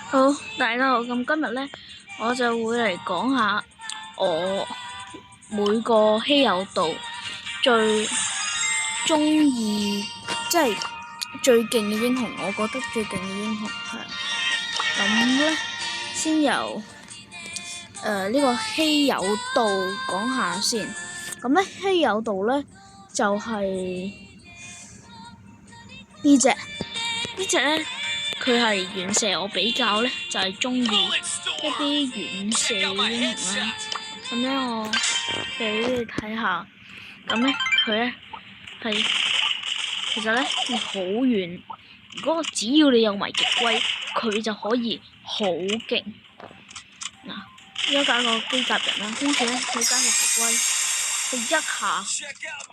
好，大家好，咁今日咧，我就會嚟講下我每個稀有度最中意，即係最勁嘅英雄。我覺得最勁嘅英雄係咁咧，先由呢個稀有度講下先。咁咧稀有度咧就係呢隻咧。佢係遠射，我比較咧就係中意一啲遠射嘅英雄啦。咁咧我俾你睇下，咁咧佢咧係其實咧係好遠。如果只要你有埋極龜，佢就可以好勁。嗱，而家加個機甲人啦，跟住咧佢加個極龜，佢一下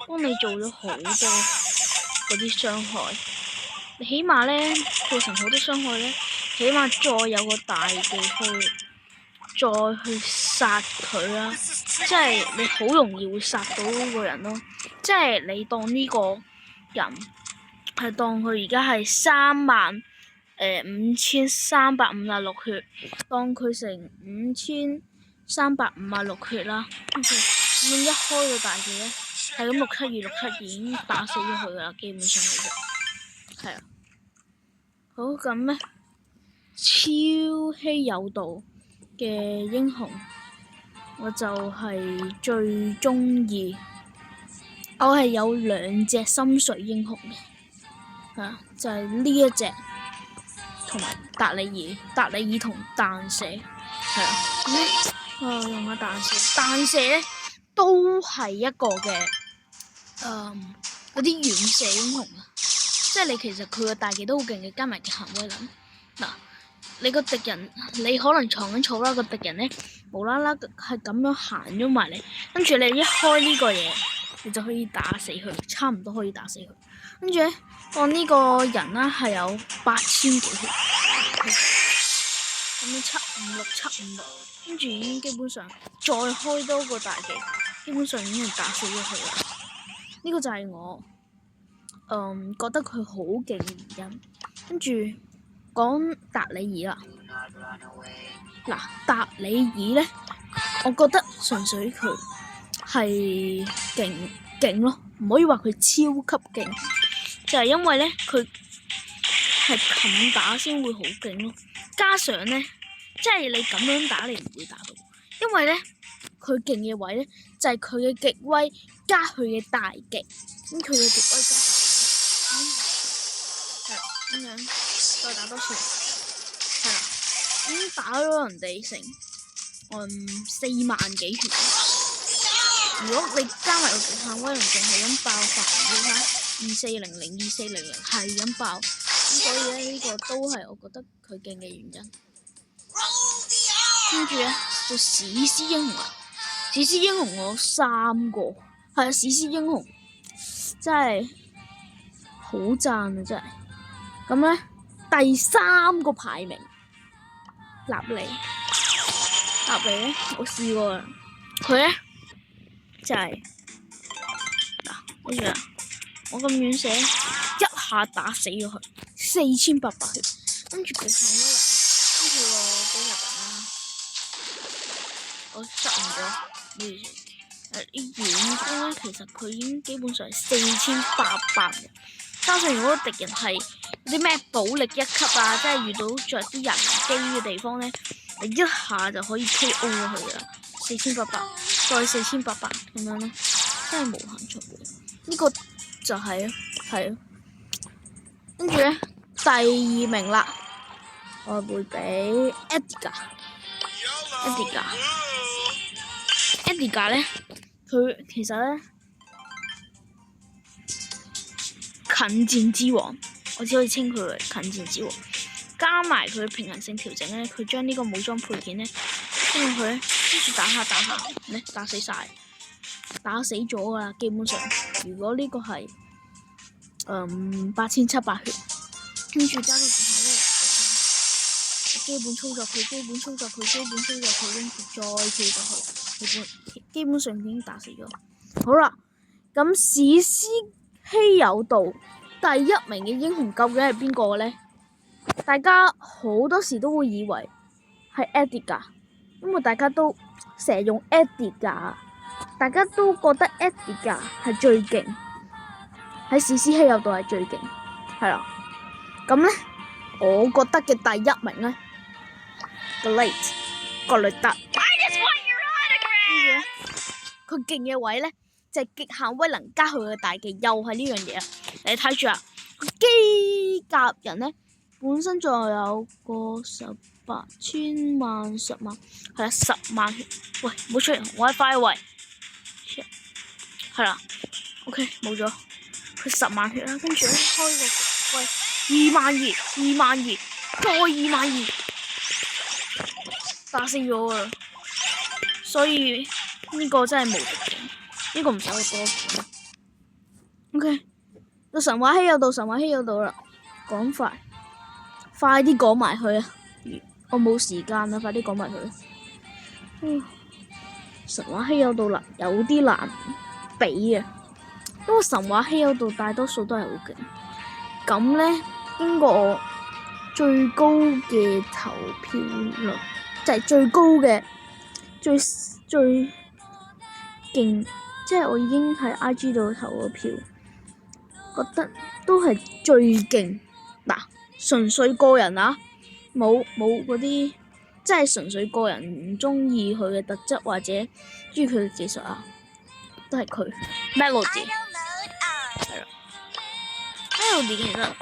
幫你做咗好多嗰啲傷害。你起碼咧造成好多傷害咧，起碼再有個大技再去殺佢啦，即係你好容易會殺到嗰個人咯。即係你當呢個人係當佢而家係5356血，當佢成5356血啦，咁一開個大技咧，係咁672已經打死咗佢啦，基本上其實。係啊，好咁咧，超稀有度嘅英雄，我就係最中意。我係有兩隻心水英雄嘅，就係呢一隻同埋達里爾同彈射，係啊。咁咧，我用下彈射咧，都係一個嘅嗰啲遠射英雄啊。即係你其實佢個大技都好勁嘅，加埋極限威能。嗱，你個敵人你可能藏緊草啦，個敵人咧無啦啦係咁樣行咗埋嚟，跟住你一開呢個嘢，你就可以打死佢，差唔多可以打死佢。跟住咧，當呢個人啦係有8000幾血，咁樣756，跟住已經基本上再開多個大技，基本上已經係打死咗佢啦。呢個就係我覺得佢好勁嘅原因。跟住講達里爾啦，嗱，達里爾咧，我覺得純粹佢係勁咯，唔可以話佢超級勁，就係因為咧佢係近打先會好勁咯。加上咧，即係你咁樣打你唔會打到，因為咧佢勁嘅位咧就係佢嘅極威加佢嘅大技，咁佢嘅極威加係咁樣再打多次，係啦，已經打咗人哋成4萬幾血。如果你加埋個極限威能，仲係咁爆發，你睇2400係咁爆，咁所以咧呢個都係我覺得佢勁嘅原因。跟住咧做史詩英雄啊，史詩英雄我有3個，係啊，史詩英雄真係好讚啊，真係。咁咧第3個排名納尼咧，我試過啦，佢咧就係嗱，跟住我咁遠射，一下打死咗佢，4800血，跟住極限威能，跟住個機甲人啦，我失誤咗，遠攻咧，其實佢已經基本上係4800嘅。加上如果敵人係啲咩保力1級啊，即係遇到着啲人機嘅地方咧，你一下就可以 KO 咗佢啦，4800再4800咁樣咯，真係無限出嘅。呢個就係啊。跟住咧第2名啦，我會俾 Edgar 咧，佢其實咧近戰之王，我只可以稱佢為近戰之王。加埋佢平衡性調整咧，佢將呢個武裝配件咧，跟住佢咧，跟住打下，咧打死晒，打死咗㗎啦。基本上，如果呢個係8700血，跟住加個極限咧，基本操作佢，跟住再跳過去，基本上已經打死咗。好啦，咁史詩稀有度第1名嘅英雄究竟係邊個咧？大家好多時都會以為係 Edgar，因為大家都成日用 Edgar， 大家都覺得 Edgar 係最勁，喺史詩稀有度係最勁，係啦。咁咧，我覺得嘅第一名咧 ，Glade 格雷特。佢勁嘅位咧，就係極限威能加佢嘅大技，又係呢樣嘢啊！你睇住啊，機甲人咧本身仲有個18千萬10萬，係啦10萬血。喂，唔好出嚟，WiFi 喂，係啦 ，OK 冇咗，佢10萬血啦，跟住咧開個喂22000，22000，再22000，打死咗啊！所以呢個真係無敵嘅，呢個唔使去多講。OK， 到神話稀有度，神話稀有度啦，講快啲講埋佢啊！我冇時間啦，快啲講埋佢。神話稀有度啦，有啲難比啊，因為神話稀有度大多數都係好勁。咁咧，經過我最高嘅投票率，就係最高嘅最勁，即係我已經喺 IG 度投咗票，覺得都係最勁。嗱，純粹個人啊，冇嗰啲，即係純粹個人唔中意佢嘅特質或者中意佢嘅技術啊，都係佢 Melody 係啦。Melody 其實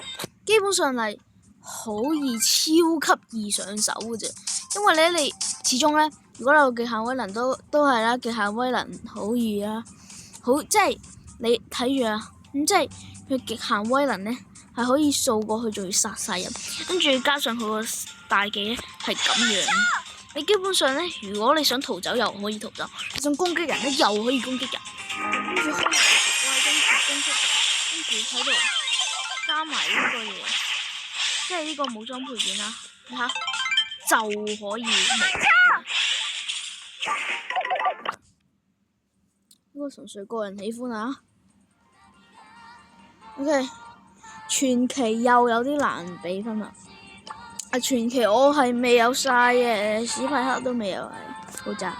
基本上係好易，超級易上手嘅啫，因為咧你始終咧。如果你有極限威能都係啦，極限威能好易啊，好即係你睇住啊，咁即係佢極限威能咧係可以掃過去，仲要殺晒人，跟住加上佢個大技咧係咁樣，你基本上咧如果你想逃走又可以逃走，你想攻擊人咧又可以攻擊人，跟住開埋跟住喺度加埋呢個嘢，即係呢個武裝配件啦，你睇就可以。呢個純粹個人喜歡啊。OK， 傳奇又有啲難比分啦。傳奇我係未有晒嘅，史派克都未有係，好渣。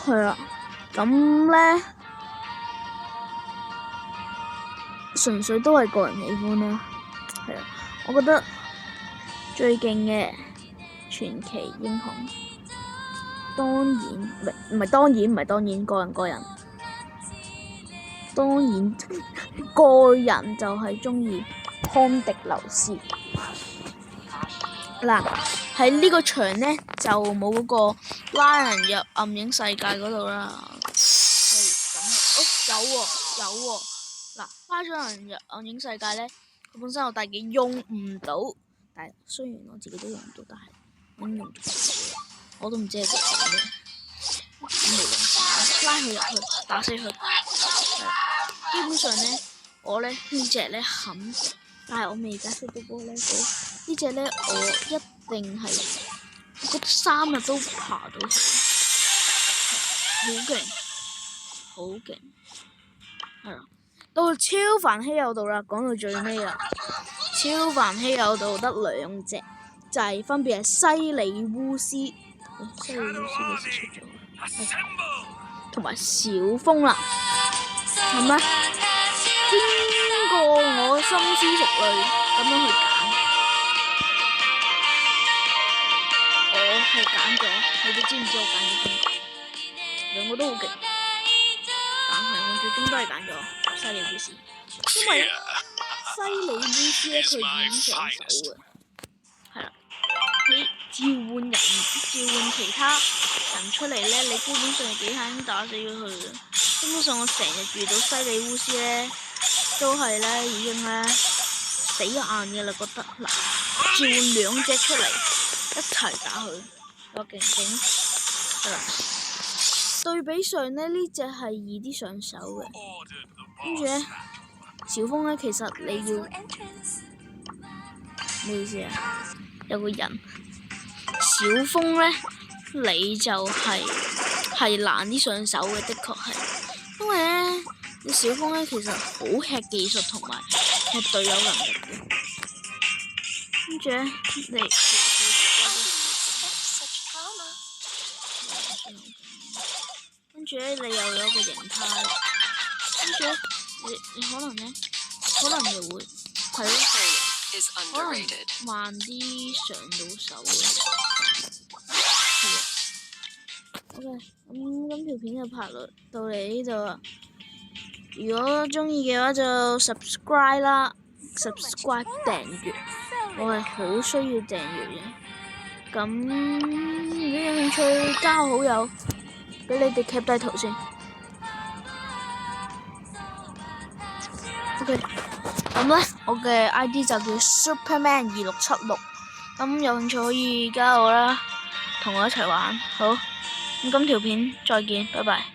係啦，咁咧純粹都係個人喜歡啦。係啦，我覺得最勁嘅傳奇英雄。當然唔係個人，當然個人就係中意康迪流斯。嗱，喺呢個場呢，就冇嗰個拉人入暗影世界嗰度啦，係咁。有喎，嗱，拉咗人入暗影世界呢，佢本身有大技用唔到，但係雖然我自己都用唔到，但係我用咗。我都唔知係做咩，無論拉佢入去，打死佢。基本上咧，我咧呢隻咧肯，但係我未解釋到嗰個 level。呢隻咧我一定係，我覺得3日都爬到去，好勁，係啦。到超凡稀有度啦，講到最尾啦，超凡稀有度得2隻，就係分別係西里烏斯。西里烏斯幾時出咗？同埋小風啦，係咩？經過我深思熟慮咁樣去揀，我係揀咗，你哋知唔知我揀咗邊個？2個都好勁，但係我最終都係揀咗西里烏斯，因為西里烏斯咧佢已經上手嘅，係啦。你召喚其他人出嚟咧，你基本上係幾下已經打死咗佢嘅。基本上我成日遇到西里烏斯咧，都係咧已經咧死硬嘅啦，覺得嗱，召喚2隻出嚟一齊打佢，有勁唔勁？係啦，對比上咧呢隻係易啲上手嘅，跟住咧小風咧其實你要咩意思啊？有個人小風咧，你就係難啲上手嘅，的確係，因為咧你小風咧其實好吃技術同埋吃隊友能力嘅，跟住咧，你跟住咧，你又有個形態，跟住咧，你可能咧，可能又會係咯，可能慢啲上到手嘅。OK，咁條片就拍到嚟呢度啦。如果中意嘅話就 subscribe 啦 ，subscribe 訂閱，我係好需要訂閱嘅。咁如果有興趣加我好友，俾你哋 cap 低圖先。OK，咁咧我嘅 ID 就叫 Superman2676，咁有興趣可以加我啦，同我一齊玩。好，咁條片再見，拜拜。